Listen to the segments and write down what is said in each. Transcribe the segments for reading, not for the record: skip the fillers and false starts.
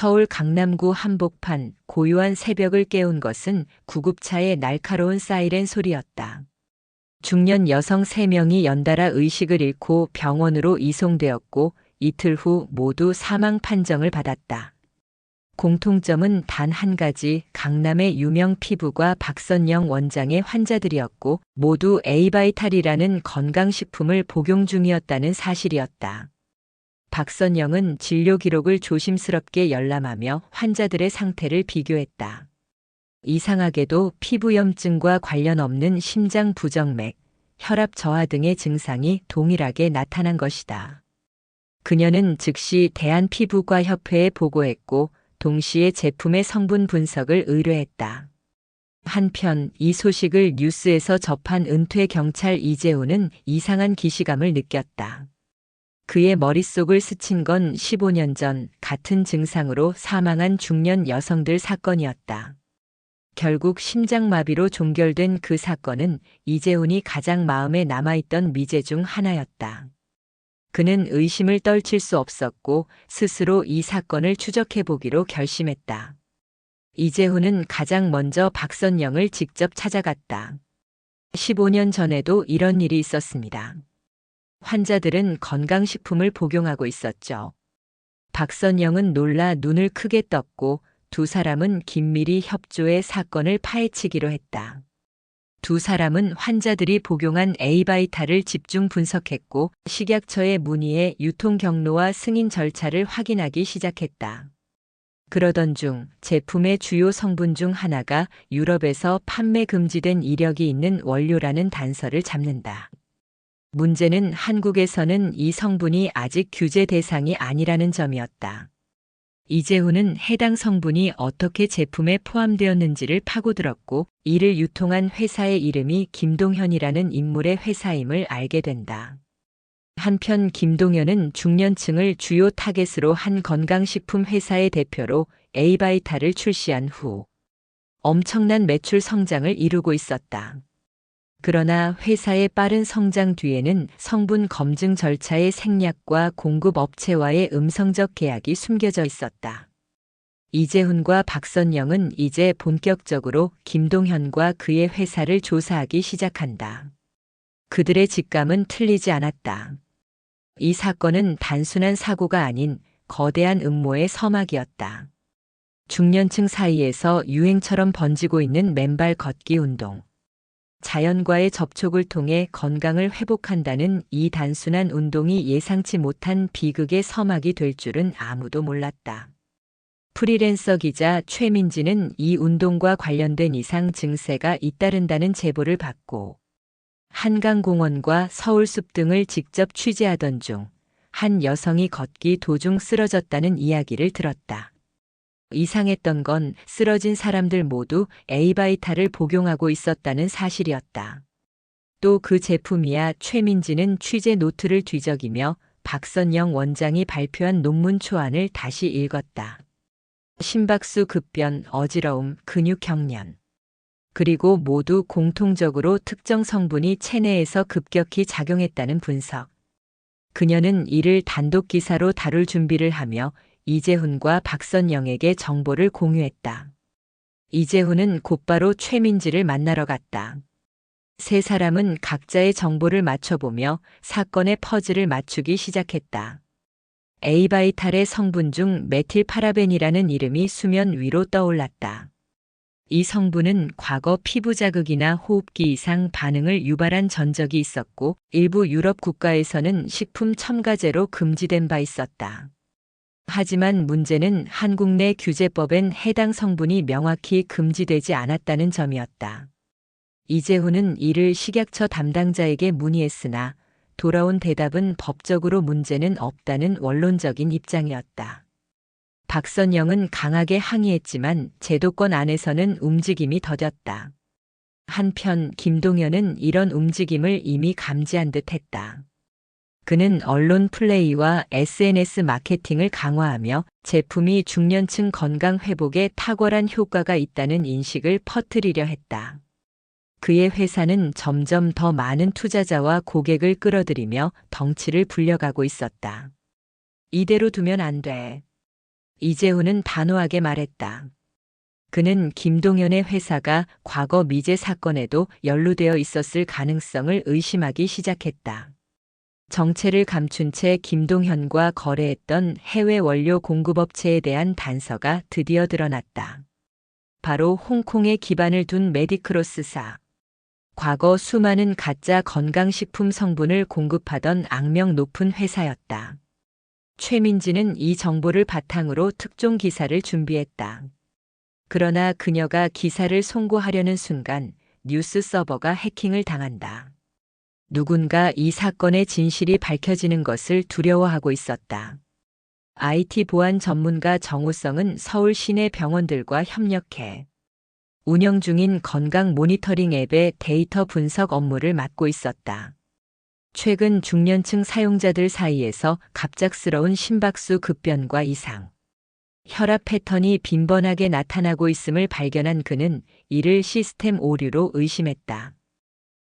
서울 강남구 한복판 고요한 새벽을 깨운 것은 구급차의 날카로운 사이렌 소리였다. 중년 여성 3명이 연달아 의식을 잃고 병원으로 이송되었고 이틀 후 모두 사망 판정을 받았다. 공통점은 단 한 가지, 강남의 유명 피부과 박선영 원장의 환자들이었고 모두 에이바이탈이라는 건강식품을 복용 중이었다는 사실이었다. 박선영은 진료 기록을 조심스럽게 열람하며 환자들의 상태를 비교했다. 이상하게도 피부염증과 관련 없는 심장 부정맥, 혈압 저하 등의 증상이 동일하게 나타난 것이다. 그녀는 즉시 대한피부과협회에 보고했고 동시에 제품의 성분 분석을 의뢰했다. 한편 이 소식을 뉴스에서 접한 은퇴 경찰 이재훈은 이상한 기시감을 느꼈다. 그의 머릿속을 스친 건 15년 전 같은 증상으로 사망한 중년 여성들 사건이었다. 결국 심장마비로 종결된 그 사건은 이재훈이 가장 마음에 남아있던 미제 중 하나였다. 그는 의심을 떨칠 수 없었고 스스로 이 사건을 추적해보기로 결심했다. 이재훈은 가장 먼저 박선영을 직접 찾아갔다. 15년 전에도 이런 일이 있었습니다. 환자들은 건강식품을 복용하고 있었죠. 박선영은 놀라 눈을 크게 떴고 두 사람은 긴밀히 협조해 사건을 파헤치기로 했다. 두 사람은 환자들이 복용한 에이바이탈을 집중 분석했고 식약처에 문의해 유통 경로와 승인 절차를 확인하기 시작했다. 그러던 중 제품의 주요 성분 중 하나가 유럽에서 판매 금지된 이력이 있는 원료라는 단서를 잡는다. 문제는 한국에서는 이 성분이 아직 규제 대상이 아니라는 점이었다. 이재훈은 해당 성분이 어떻게 제품에 포함되었는지를 파고들었고 이를 유통한 회사의 이름이 김동현이라는 인물의 회사임을 알게 된다. 한편 김동현은 중년층을 주요 타겟으로 한 건강식품 회사의 대표로 에이바이탈을 출시한 후 엄청난 매출 성장을 이루고 있었다. 그러나 회사의 빠른 성장 뒤에는 성분 검증 절차의 생략과 공급 업체와의 음성적 계약이 숨겨져 있었다. 이재훈과 박선영은 이제 본격적으로 김동현과 그의 회사를 조사하기 시작한다. 그들의 직감은 틀리지 않았다. 이 사건은 단순한 사고가 아닌 거대한 음모의 서막이었다. 중년층 사이에서 유행처럼 번지고 있는 맨발 걷기 운동. 자연과의 접촉을 통해 건강을 회복한다는 이 단순한 운동이 예상치 못한 비극의 서막이 될 줄은 아무도 몰랐다. 프리랜서 기자 최민지는 이 운동과 관련된 이상 증세가 잇따른다는 제보를 받고 한강공원과 서울숲 등을 직접 취재하던 중 한 여성이 걷기 도중 쓰러졌다는 이야기를 들었다. 이상했던 건 쓰러진 사람들 모두 에이바이탈을 복용하고 있었다는 사실이었다. 또 그 제품이야. 최민지는 취재 노트를 뒤적이며 박선영 원장이 발표한 논문 초안을 다시 읽었다. 심박수 급변, 어지러움, 근육 경련. 그리고 모두 공통적으로 특정 성분이 체내에서 급격히 작용했다는 분석. 그녀는 이를 단독 기사로 다룰 준비를 하며 이재훈과 박선영에게 정보를 공유했다. 이재훈은 곧바로 최민지를 만나러 갔다. 세 사람은 각자의 정보를 맞춰보며 사건의 퍼즐을 맞추기 시작했다. 에이바이탈의 성분 중 메틸파라벤이라는 이름이 수면 위로 떠올랐다. 이 성분은 과거 피부 자극이나 호흡기 이상 반응을 유발한 전적이 있었고 일부 유럽 국가에서는 식품 첨가제로 금지된 바 있었다. 하지만 문제는 한국 내 규제법엔 해당 성분이 명확히 금지되지 않았다는 점이었다. 이재훈은 이를 식약처 담당자에게 문의했으나 돌아온 대답은 법적으로 문제는 없다는 원론적인 입장이었다. 박선영은 강하게 항의했지만 제도권 안에서는 움직임이 더뎠다. 한편 김동현은 이런 움직임을 이미 감지한 듯 했다. 그는 언론 플레이와 SNS 마케팅을 강화하며 제품이 중년층 건강 회복에 탁월한 효과가 있다는 인식을 퍼뜨리려 했다. 그의 회사는 점점 더 많은 투자자와 고객을 끌어들이며 덩치를 불려가고 있었다. 이대로 두면 안 돼. 이재훈은 단호하게 말했다. 그는 김동현의 회사가 과거 미제 사건에도 연루되어 있었을 가능성을 의심하기 시작했다. 정체를 감춘 채 김동현과 거래했던 해외 원료 공급업체에 대한 단서가 드디어 드러났다. 바로 홍콩에 기반을 둔 메디크로스사. 과거 수많은 가짜 건강식품 성분을 공급하던 악명 높은 회사였다. 최민지는 이 정보를 바탕으로 특종 기사를 준비했다. 그러나 그녀가 기사를 송고하려는 순간 뉴스 서버가 해킹을 당한다. 누군가 이 사건의 진실이 밝혀지는 것을 두려워하고 있었다. IT 보안 전문가 정우성은 서울 시내 병원들과 협력해 운영 중인 건강 모니터링 앱의 데이터 분석 업무를 맡고 있었다. 최근 중년층 사용자들 사이에서 갑작스러운 심박수 급변과 이상, 혈압 패턴이 빈번하게 나타나고 있음을 발견한 그는 이를 시스템 오류로 의심했다.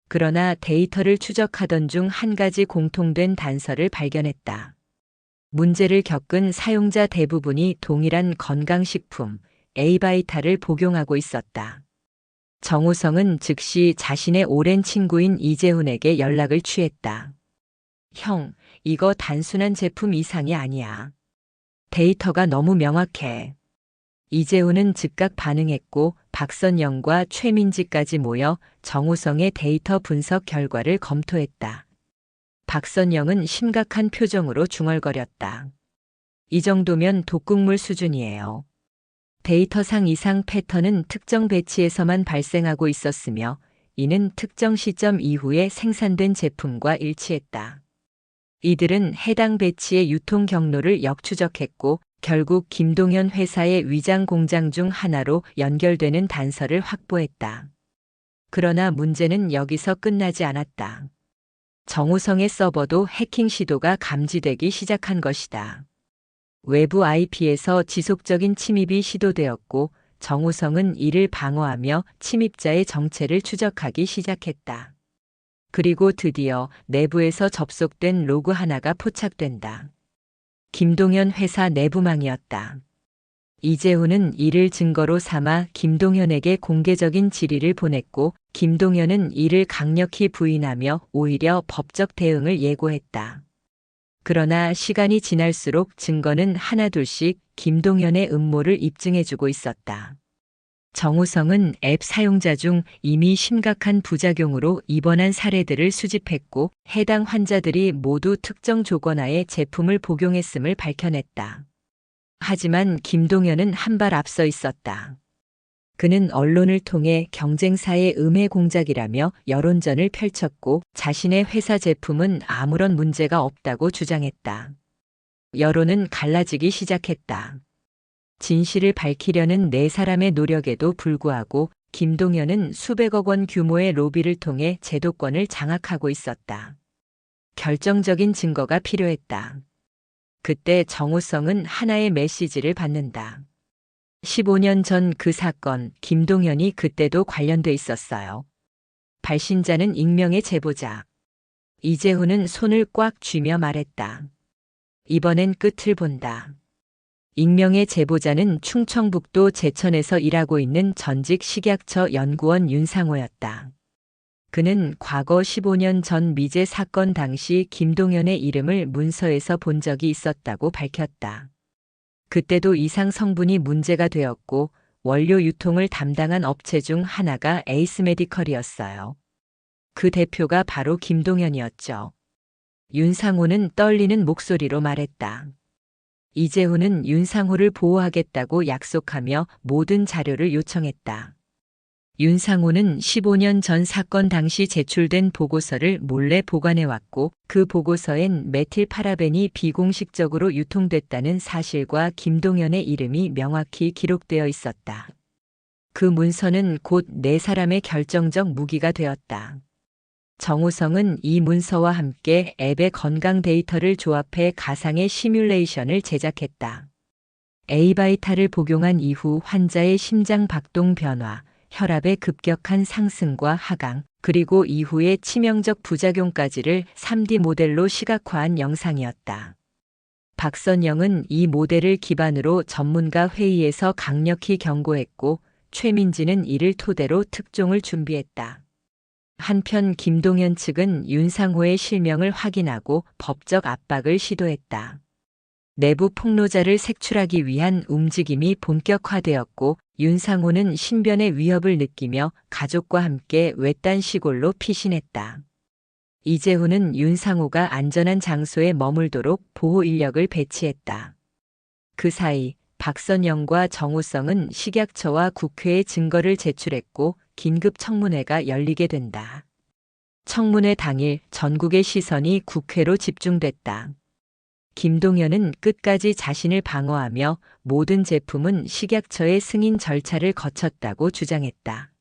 그러나 데이터를 추적하던 중 한 가지 공통된 단서를 발견했다. 문제를 겪은 사용자 대부분이 동일한 건강식품, 에이바이탈을 복용하고 있었다. 정우성은 즉시 자신의 오랜 친구인 이재훈에게 연락을 취했다. 형, 이거 단순한 제품 이상이 아니야. 데이터가 너무 명확해. 이재훈은 즉각 반응했고 박선영과 최민지까지 모여 정우성의 데이터 분석 결과를 검토했다. 박선영은 심각한 표정으로 중얼거렸다. 이 정도면 독극물 수준이에요. 데이터상 이상 패턴은 특정 배치에서만 발생하고 있었으며 이는 특정 시점 이후에 생산된 제품과 일치했다. 이들은 해당 배치의 유통 경로를 역추적했고 결국 김동현 회사의 위장 공장 중 하나로 연결되는 단서를 확보했다. 그러나 문제는 여기서 끝나지 않았다. 정우성의 서버도 해킹 시도가 감지되기 시작한 것이다. 외부 IP에서 지속적인 침입이 시도되었고 정우성은 이를 방어하며 침입자의 정체를 추적하기 시작했다. 그리고 드디어 내부에서 접속된 로그 하나가 포착된다. 김동현 회사 내부망이었다. 이재훈은 이를 증거로 삼아 김동현에게 공개적인 질의를 보냈고 김동현은 이를 강력히 부인하며 오히려 법적 대응을 예고했다. 그러나 시간이 지날수록 증거는 하나둘씩 김동현의 음모를 입증해주고 있었다. 정우성은 앱 사용자 중 이미 심각한 부작용으로 입원한 사례들을 수집했고 해당 환자들이 모두 특정 조건하에 제품을 복용했음을 밝혀냈다. 하지만 김동현은 한 발 앞서 있었다. 그는 언론을 통해 경쟁사의 음해 공작이라며 여론전을 펼쳤고 자신의 회사 제품은 아무런 문제가 없다고 주장했다. 여론은 갈라지기 시작했다. 진실을 밝히려는 네 사람의 노력에도 불구하고 김동현은 수백억 원 규모의 로비를 통해 제도권을 장악하고 있었다. 결정적인 증거가 필요했다. 그때 정우성은 하나의 메시지를 받는다. 15년 전 그 사건, 김동현이 그때도 관련돼 있었어요. 발신자는 익명의 제보자. 이재훈은 손을 꽉 쥐며 말했다. 이번엔 끝을 본다. 익명의 제보자는 충청북도 제천에서 일하고 있는 전직 식약처 연구원 윤상호였다. 그는 과거 15년 전 미제 사건 당시 김동현의 이름을 문서에서 본 적이 있었다고 밝혔다. 그때도 이상 성분이 문제가 되었고 원료 유통을 담당한 업체 중 하나가 에이스 메디컬이었어요. 그 대표가 바로 김동현이었죠. 윤상호는 떨리는 목소리로 말했다. 이재훈은 윤상호를 보호하겠다고 약속하며 모든 자료를 요청했다. 윤상호는 15년 전 사건 당시 제출된 보고서를 몰래 보관해왔고 그 보고서엔 메틸파라벤이 비공식적으로 유통됐다는 사실과 김동현의 이름이 명확히 기록되어 있었다. 그 문서는 곧 네 사람의 결정적 무기가 되었다. 정우성은 이 문서와 함께 앱의 건강 데이터를 조합해 가상의 시뮬레이션을 제작했다. 에이바이탈을 복용한 이후 환자의 심장 박동 변화, 혈압의 급격한 상승과 하강, 그리고 이후의 치명적 부작용까지를 3D 모델로 시각화한 영상이었다. 박선영은 이 모델을 기반으로 전문가 회의에서 강력히 경고했고 최민지는 이를 토대로 특종을 준비했다. 한편 김동연 측은 윤상호의 실명을 확인하고 법적 압박을 시도했다. 내부 폭로자를 색출하기 위한 움직임이 본격화되었고 윤상호는 신변의 위협을 느끼며 가족과 함께 외딴 시골로 피신했다. 이재훈은 윤상호가 안전한 장소에 머물도록 보호 인력을 배치했다. 그 사이 박선영과 정호성은 식약처와 국회에 증거를 제출했고 긴급 청문회가 열리게 된다. 청문회 당일 전국의 시선이 국회로 집중됐다. 김동연은 끝까지 자신을 방어하며 모든 제품은 식약처의 승인 절차를 거쳤다고 주장했다.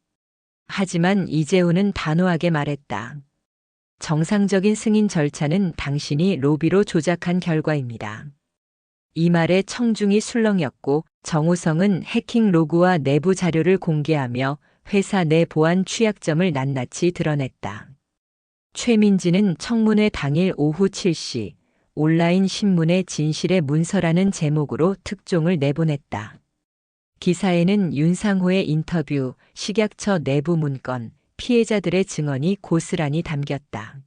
하지만 이재훈은 단호하게 말했다. 정상적인 승인 절차는 당신이 로비로 조작한 결과입니다. 이 말에 청중이 술렁였고 정호성은 해킹 로그와 내부 자료를 공개하며 회사 내 보안 취약점을 낱낱이 드러냈다. 최민지는 청문회 당일 오후 7시 온라인 신문에 진실의 문서라는 제목으로 특종을 내보냈다. 기사에는 윤상호의 인터뷰, 식약처 내부 문건, 피해자들의 증언이 고스란히 담겼다.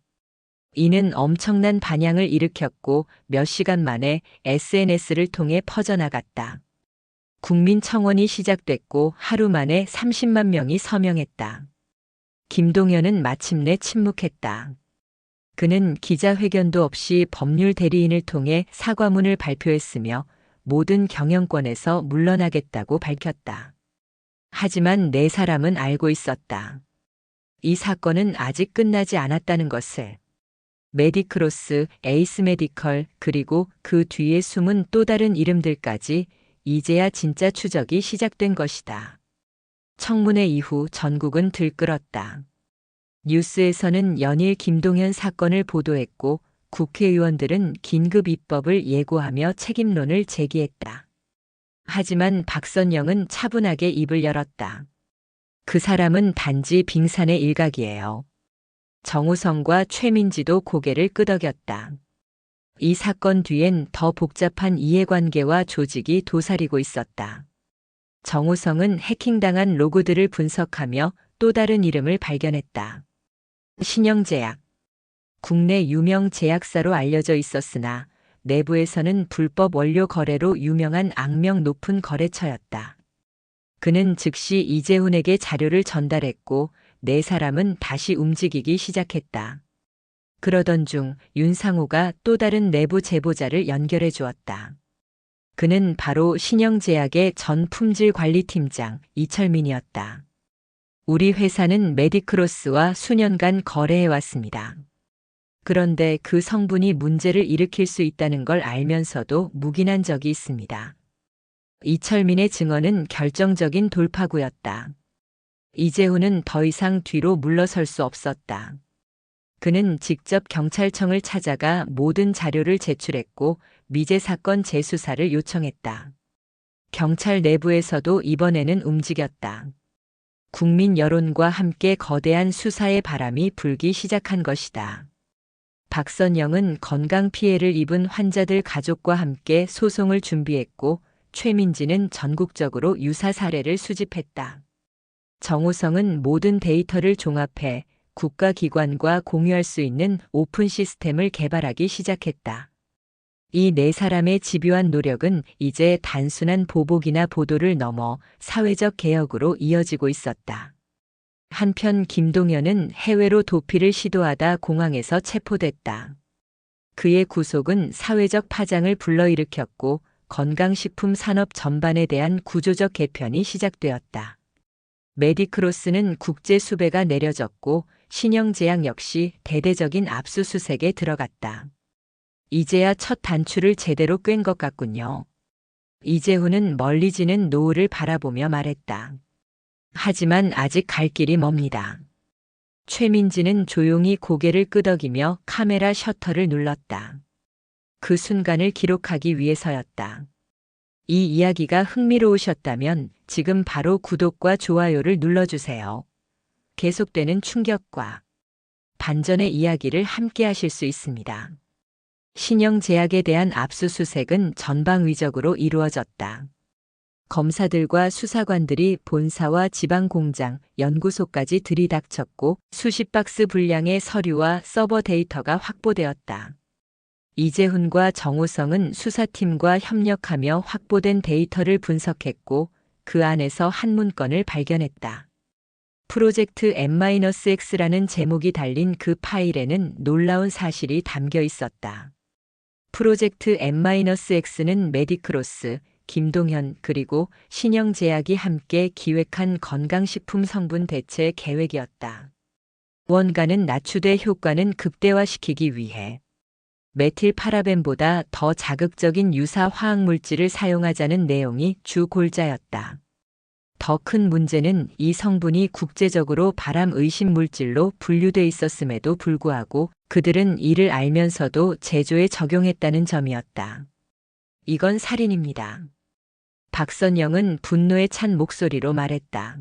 이는 엄청난 반향을 일으켰고 몇 시간 만에 SNS를 통해 퍼져나갔다. 국민청원이 시작됐고 하루 만에 30만 명이 서명했다. 김동연은 마침내 침묵했다. 그는 기자회견도 없이 법률 대리인을 통해 사과문을 발표했으며 모든 경영권에서 물러나겠다고 밝혔다. 하지만 네 사람은 알고 있었다. 이 사건은 아직 끝나지 않았다는 것을. 메디크로스, 에이스 메디컬, 그리고 그 뒤에 숨은 또 다른 이름들까지 이제야 진짜 추적이 시작된 것이다. 청문회 이후 전국은 들끓었다. 뉴스에서는 연일 김동연 사건을 보도했고 국회의원들은 긴급 입법을 예고하며 책임론을 제기했다. 하지만 박선영은 차분하게 입을 열었다. 그 사람은 단지 빙산의 일각이에요. 정호성과 최민지도 고개를 끄덕였다. 이 사건 뒤엔 더 복잡한 이해관계와 조직이 도사리고 있었다. 정호성은 해킹당한 로고들을 분석하며 또 다른 이름을 발견했다. 신영제약. 국내 유명 제약사로 알려져 있었으나 내부에서는 불법 원료 거래로 유명한 악명 높은 거래처였다. 그는 즉시 이재훈에게 자료를 전달했고 네 사람은 다시 움직이기 시작했다. 그러던 중 윤상호가 또 다른 내부 제보자를 연결해 주었다. 그는 바로 신영제약의 전 품질관리팀장 이철민이었다. 우리 회사는 메디크로스와 수년간 거래해왔습니다. 그런데 그 성분이 문제를 일으킬 수 있다는 걸 알면서도 묵인한 적이 있습니다. 이철민의 증언은 결정적인 돌파구였다. 이재훈은 더 이상 뒤로 물러설 수 없었다. 그는 직접 경찰청을 찾아가 모든 자료를 제출했고 미제 사건 재수사를 요청했다. 경찰 내부에서도 이번에는 움직였다. 국민 여론과 함께 거대한 수사의 바람이 불기 시작한 것이다. 박선영은 건강 피해를 입은 환자들 가족과 함께 소송을 준비했고 최민지는 전국적으로 유사 사례를 수집했다. 정호성은 모든 데이터를 종합해 국가기관과 공유할 수 있는 오픈 시스템을 개발하기 시작했다. 이 네 사람의 집요한 노력은 이제 단순한 보복이나 보도를 넘어 사회적 개혁으로 이어지고 있었다. 한편 김동연은 해외로 도피를 시도하다 공항에서 체포됐다. 그의 구속은 사회적 파장을 불러일으켰고 건강식품 산업 전반에 대한 구조적 개편이 시작되었다. 메디크로스는 국제 수배가 내려졌고 신영제약 역시 대대적인 압수수색에 들어갔다. 이제야 첫 단추를 제대로 꿰은 것 같군요. 이재훈은 멀리 지는 노을을 바라보며 말했다. 하지만 아직 갈 길이 멉니다. 최민지는 조용히 고개를 끄덕이며 카메라 셔터를 눌렀다. 그 순간을 기록하기 위해서였다. 이 이야기가 흥미로우셨다면 지금 바로 구독과 좋아요를 눌러주세요. 계속되는 충격과 반전의 이야기를 함께 하실 수 있습니다. 신영제약에 대한 압수수색은 전방위적으로 이루어졌다. 검사들과 수사관들이 본사와 지방공장, 연구소까지 들이닥쳤고 수십 박스 분량의 서류와 서버 데이터가 확보되었다. 이재훈과 정호성은 수사팀과 협력하며 확보된 데이터를 분석했고 그 안에서 한 문건을 발견했다. 프로젝트 M-X라는 제목이 달린 그 파일에는 놀라운 사실이 담겨 있었다. 프로젝트 M-X는 메디크로스, 김동현 그리고 신영제약이 함께 기획한 건강식품 성분 대체 계획이었다. 원가는 낮추되 효과는 극대화시키기 위해 메틸파라벤보다 더 자극적인 유사 화학물질을 사용하자는 내용이 주 골자였다. 더 큰 문제는 이 성분이 국제적으로 발암 의심 물질로 분류돼 있었음에도 불구하고 그들은 이를 알면서도 제조에 적용했다는 점이었다. 이건 살인입니다. 박선영은 분노에 찬 목소리로 말했다.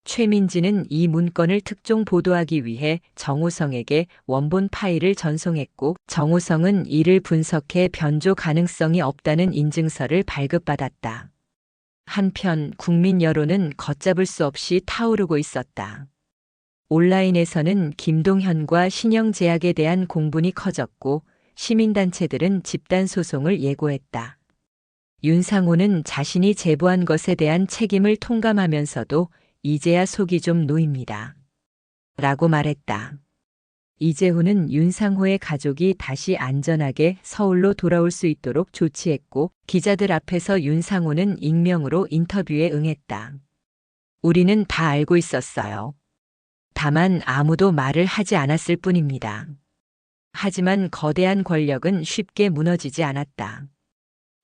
최민지는 이 문건을 특종 보도하기 위해 정호성에게 원본 파일을 전송했고 정호성은 이를 분석해 변조 가능성이 없다는 인증서를 발급받았다. 한편 국민 여론은 걷잡을 수 없이 타오르고 있었다. 온라인에서는 김동현과 신영제약에 대한 공분이 커졌고 시민단체들은 집단소송을 예고했다. 윤상호는 자신이 제보한 것에 대한 책임을 통감하면서도 이제야 속이 좀 놓입니다. 라고 말했다. 이재훈은 윤상호의 가족이 다시 안전하게 서울로 돌아올 수 있도록 조치했고 기자들 앞에서 윤상호는 익명으로 인터뷰에 응했다. 우리는 다 알고 있었어요. 다만 아무도 말을 하지 않았을 뿐입니다. 하지만 거대한 권력은 쉽게 무너지지 않았다.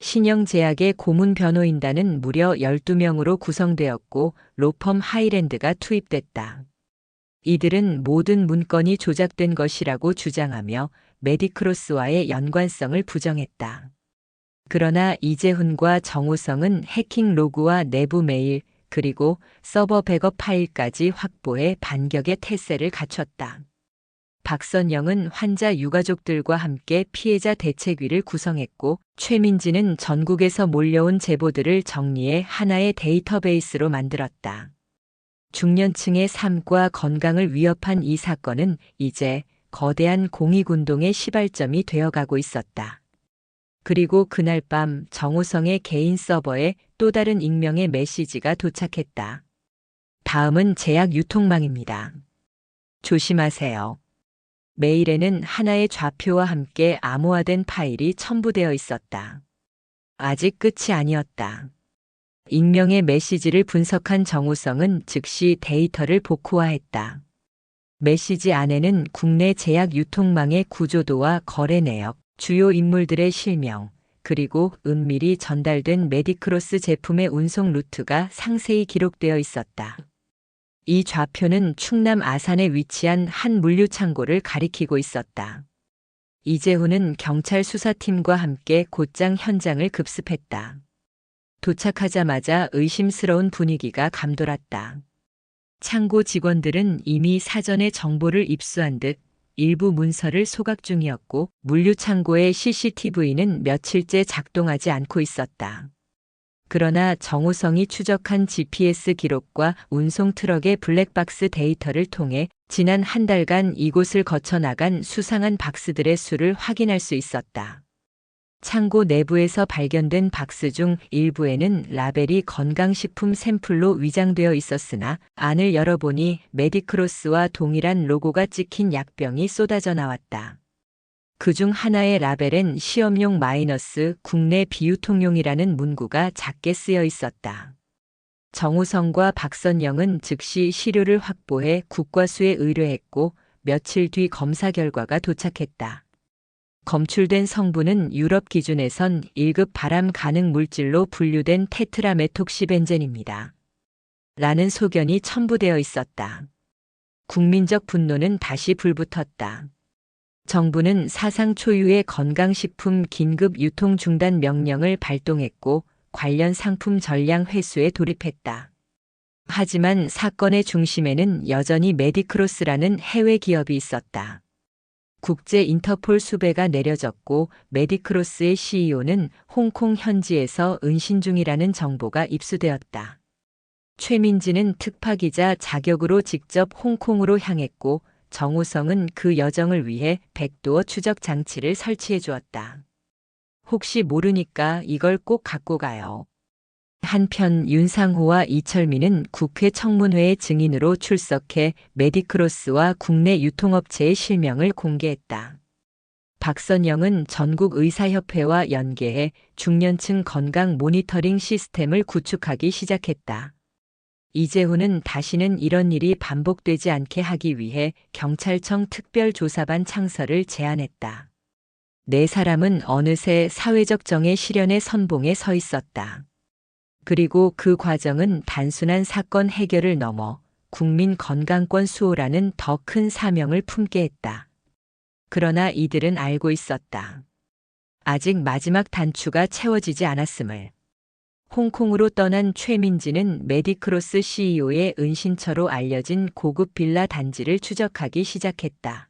신영제약의 고문 변호인단은 무려 12명으로 구성되었고 로펌 하이랜드가 투입됐다. 이들은 모든 문건이 조작된 것이라고 주장하며 메디크로스와의 연관성을 부정했다. 그러나 이재훈과 정호성은 해킹 로그와 내부 메일 그리고 서버 백업 파일까지 확보해 반격의 태세를 갖췄다. 박선영은 환자 유가족들과 함께 피해자 대책위를 구성했고 최민지는 전국에서 몰려온 제보들을 정리해 하나의 데이터베이스로 만들었다. 중년층의 삶과 건강을 위협한 이 사건은 이제 거대한 공익운동의 시발점이 되어가고 있었다. 그리고 그날 밤 정호성의 개인 서버에 또 다른 익명의 메시지가 도착했다. 다음은 제약 유통망입니다. 조심하세요. 메일에는 하나의 좌표와 함께 암호화된 파일이 첨부되어 있었다. 아직 끝이 아니었다. 익명의 메시지를 분석한 정호성은 즉시 데이터를 복구화했다. 메시지 안에는 국내 제약 유통망의 구조도와 거래 내역, 주요 인물들의 실명, 그리고 은밀히 전달된 메디크로스 제품의 운송 루트가 상세히 기록되어 있었다. 이 좌표는 충남 아산에 위치한 한 물류 창고를 가리키고 있었다. 이재훈은 경찰 수사팀과 함께 곧장 현장을 급습했다. 도착하자마자 의심스러운 분위기가 감돌았다. 창고 직원들은 이미 사전에 정보를 입수한 듯 일부 문서를 소각 중이었고 물류 창고의 CCTV는 며칠째 작동하지 않고 있었다. 그러나 정호성이 추적한 GPS 기록과 운송 트럭의 블랙박스 데이터를 통해 지난 한 달간 이곳을 거쳐 나간 수상한 박스들의 수를 확인할 수 있었다. 창고 내부에서 발견된 박스 중 일부에는 라벨이 건강식품 샘플로 위장되어 있었으나 안을 열어보니 메디크로스와 동일한 로고가 찍힌 약병이 쏟아져 나왔다. 그중 하나의 라벨엔 시험용 마이너스 국내 비유통용이라는 문구가 작게 쓰여 있었다. 정호성과 박선영은 즉시 시료를 확보해 국과수에 의뢰했고 며칠 뒤 검사 결과가 도착했다. 검출된 성분은 유럽 기준에선 1급 발암 가능 물질로 분류된 테트라메톡시벤젠입니다. 라는 소견이 첨부되어 있었다. 국민적 분노는 다시 불붙었다. 정부는 사상 초유의 건강식품 긴급 유통 중단 명령을 발동했고 관련 상품 전량 회수에 돌입했다. 하지만 사건의 중심에는 여전히 메디크로스라는 해외 기업이 있었다. 국제 인터폴 수배가 내려졌고 메디크로스의 CEO는 홍콩 현지에서 은신 중이라는 정보가 입수되었다. 최민지는 특파기자 자격으로 직접 홍콩으로 향했고 정우성은 그 여정을 위해 백도어 추적 장치를 설치해 주었다. 혹시 모르니까 이걸 꼭 갖고 가요. 한편 윤상호와 이철민은 국회 청문회에 증인으로 출석해 메디크로스와 국내 유통업체의 실명을 공개했다. 박선영은 전국의사협회와 연계해 중년층 건강 모니터링 시스템을 구축하기 시작했다. 이재훈은 다시는 이런 일이 반복되지 않게 하기 위해 경찰청 특별조사반 창설을 제안했다. 네 사람은 어느새 사회적 정의 실현의 선봉에 서 있었다. 그리고 그 과정은 단순한 사건 해결을 넘어 국민 건강권 수호라는 더 큰 사명을 품게 했다. 그러나 이들은 알고 있었다. 아직 마지막 단추가 채워지지 않았음을. 홍콩으로 떠난 최민지는 메디크로스 CEO의 은신처로 알려진 고급 빌라 단지를 추적하기 시작했다.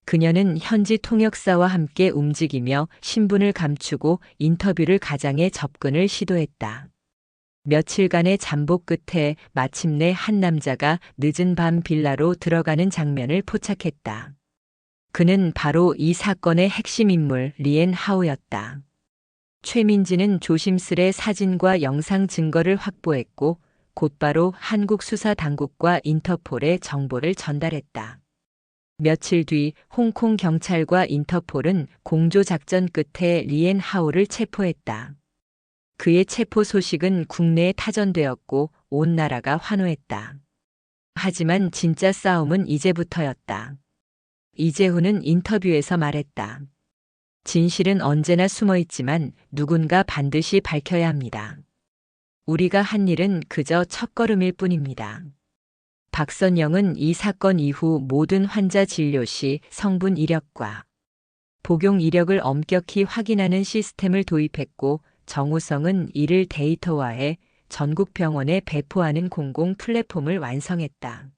그녀는 현지 통역사와 함께 움직이며 신분을 감추고 인터뷰를 가장해 접근을 시도했다. 며칠간의 잠복 끝에 마침내 한 남자가 늦은 밤 빌라로 들어가는 장면을 포착했다. 그는 바로 이 사건의 핵심 인물 리엔 하오였다. 최민지는 조심스레 사진과 영상 증거를 확보했고 곧바로 한국 수사 당국과 인터폴에 정보를 전달했다. 며칠 뒤 홍콩 경찰과 인터폴은 공조 작전 끝에 리엔 하오를 체포했다. 그의 체포 소식은 국내에 타전되었고 온 나라가 환호했다. 하지만 진짜 싸움은 이제부터였다. 이재훈은 인터뷰에서 말했다. 진실은 언제나 숨어 있지만 누군가 반드시 밝혀야 합니다. 우리가 한 일은 그저 첫걸음일 뿐입니다. 박선영은 이 사건 이후 모든 환자 진료 시 성분 이력과 복용 이력을 엄격히 확인하는 시스템을 도입했고 정우성은 이를 데이터화해 전국 병원에 배포하는 공공 플랫폼을 완성했다.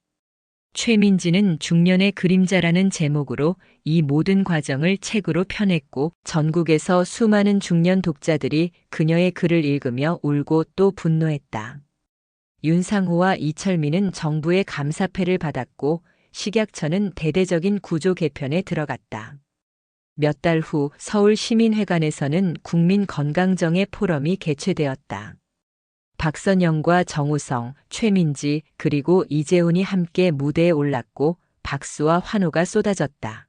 최민지는 중년의 그림자라는 제목으로 이 모든 과정을 책으로 펴냈고 전국에서 수많은 중년 독자들이 그녀의 글을 읽으며 울고 또 분노했다. 윤상호와 이철민은 정부의 감사패를 받았고 식약처는 대대적인 구조 개편에 들어갔다. 몇 달 후 서울시민회관에서는 국민건강정의 포럼이 개최되었다. 박선영과 정우성, 최민지 그리고 이재훈이 함께 무대에 올랐고 박수와 환호가 쏟아졌다.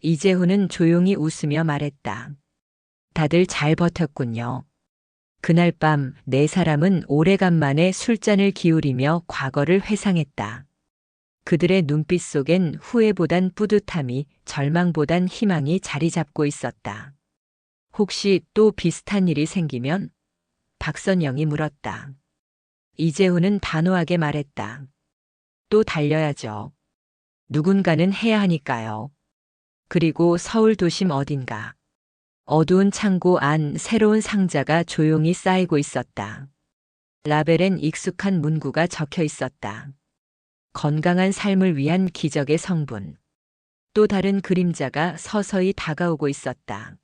이재훈은 조용히 웃으며 말했다. 다들 잘 버텼군요. 그날 밤 네 사람은 오래간만에 술잔을 기울이며 과거를 회상했다. 그들의 눈빛 속엔 후회보단 뿌듯함이, 절망보단 희망이 자리 잡고 있었다. 혹시 또 비슷한 일이 생기면? 박선영이 물었다. 이재훈은 단호하게 말했다. 또 달려야죠. 누군가는 해야 하니까요. 그리고 서울 도심 어딘가. 어두운 창고 안 새로운 상자가 조용히 쌓이고 있었다. 라벨엔 익숙한 문구가 적혀 있었다. 건강한 삶을 위한 기적의 성분. 또 다른 그림자가 서서히 다가오고 있었다.